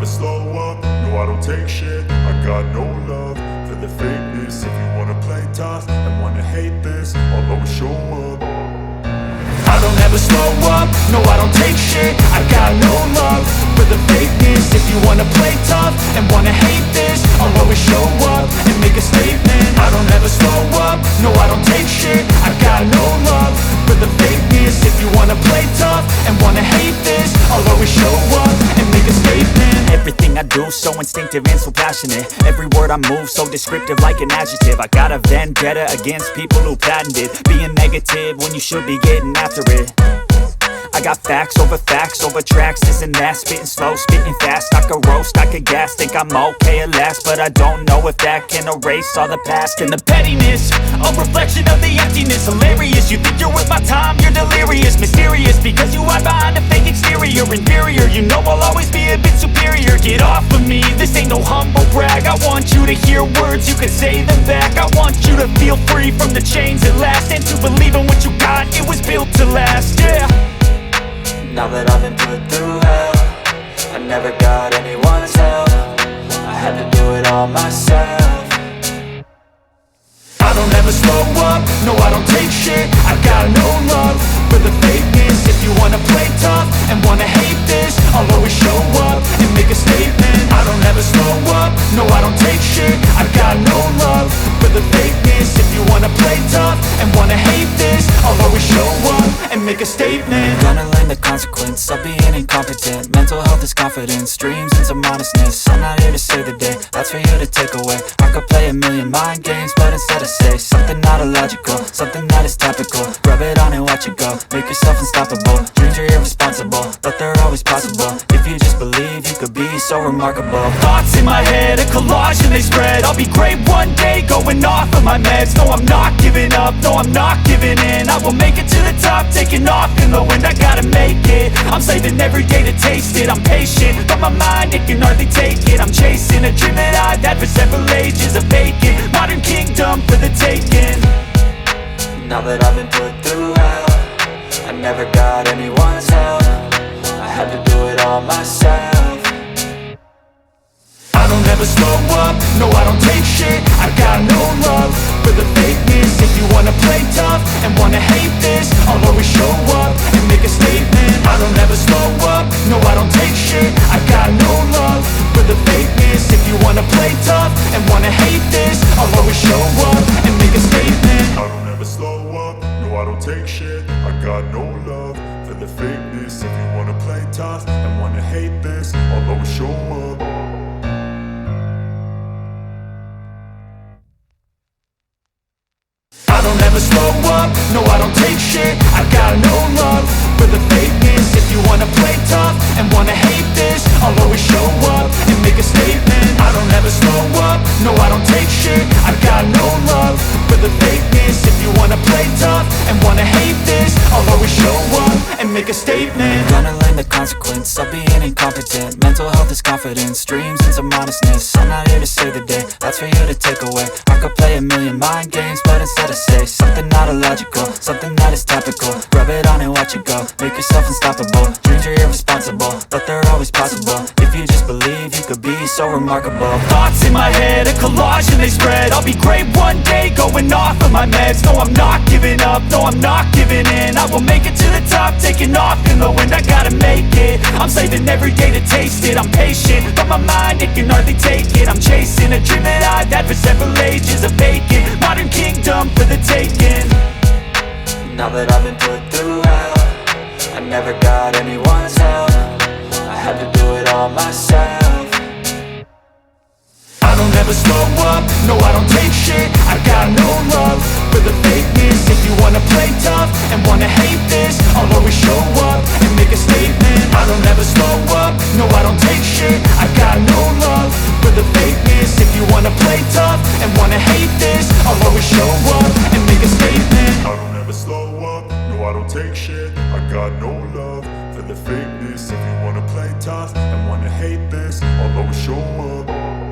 slow up, no I don't take shit. I got no love for the fakeness. If you wanna play tough and wanna hate this, I'll always show up. I don't ever slow up, no I don't take shit. I got no love for the fakeness. If you wanna play tough and wanna hate this, I'll always show up and make a statement. I don't ever slow up, no I don't take shit. I got no love for the fakeness. If you wanna play tough and wanna hate this, I'll always show up and make a statement. Everything I do so instinctive and so passionate. Every word I move so descriptive like an adjective. I got a vendetta against people who patented being negative when you should be getting after it. I got facts over tracks, this and that. Spitting slow, spitting fast. I could roast, I could gas. Think I'm okay at last, but I don't know if that can erase all the past. And the pettiness, a reflection of the emptiness. Hilarious, you think you're worth my time, you're delirious. Mysterious, because you hide behind a fake exterior. Inferior, you know I'll always be a bit superior. Get off of me, this ain't no humble brag. I want you to hear words, you can say them back. I want you to feel free from the chains at last, and to believe in what you got, it was built to last, yeah. Now that I've been put through hell, I never got anyone's help. I had to do it all myself. I don't ever slow up, no I don't take shit. I got no love for the fakeness. If you wanna play tough and wanna hate this, I'll always show up and make a statement. I don't ever slow up, no I don't take shit. I got no love for the fakeness. If you wanna play tough and wanna hate this, I'll always show up and make a statement. Gonna learn the consequence of being incompetent. Mental health is confidence, dreams and some honestness. I'm not here to save the day, that's for you to take away. I could play a million mind games, but instead I say something not illogical, something that is topical. Rub it on and watch it go, make yourself unstoppable. Dreams are irresponsible, but they're always possible. If you just believe, you could be so remarkable. Thoughts in my head, a collage and they spread. I'll be great one day, going off of my meds. No, I'm not giving up, no, I'm not giving in. I will make it to the top, taking off in the wind. I gotta make it, I'm saving every day to taste it. I'm patient, but my mind, it can hardly take it. I'm chasing a dream that I've had for several ages. A vacant, modern kingdom for the taking. Now that I've been put through hell, I never got anyone's help. I had to do it all myself. I don't ever slow up, no I don't take shit. I got no love for the fakeness. If you wanna play tough and wanna hate this, I'll always show up and make a statement. I don't ever slow up, no I don't take shit. I got no love for the fakeness. If you wanna play tough and wanna hate this, I'll always show up and make a statement. I don't ever slow up, no I don't take shit. I got no love for the fakeness. If you wanna play tough and wanna hate this, I'll always show up. I don't ever slow up, no I don't take shit. I got no love for the fakeness. If you wanna play tough and wanna hate this, I'll always show up and make a statement. I don't ever slow up, no I don't take shit. I got no love for the fakeness. If you wanna play tough and wanna hate this, I'll always show up and make a statement. Gonna learn the consequence of being incompetent. Mental health is confidence, dreams and some honestness. I'm not here to save the day, that's for you to take away. I could play a million mind games, but instead I say something not illogical, something that is topical. Rub it on and watch it go, make yourself unstoppable. Dreams are irresponsible, but they're always possible. If you just believe, you could be so remarkable. Thoughts in my head, a collage and they spread. I'll be great one day, going off of my meds. No, I'm not giving up, no, I'm not giving in. I will make it to the top, taking off in the wind. I gotta make it, I'm saving every day to taste it. I'm patient, but my mind, it can hardly take it. I'm chasing a dream that I've had for several ages. A vacant, modern kingdom for the taking. Now that I've been put through hell, I never got anyone's help. I had to do it all myself. I don't ever slow up, no I don't take shit. I got no love for the fakeness. If you wanna play tough and wanna hate this, I'll always show up and make a statement. I don't ever slow up, no I don't take shit. I got no love for the fakeness. If you wanna play tough and wanna hate this, I'll always show up and make a statement. I don't ever slow up, no I don't take shit. I got no love for the fakeness. If you wanna play tough and wanna hate this, I'll always show up.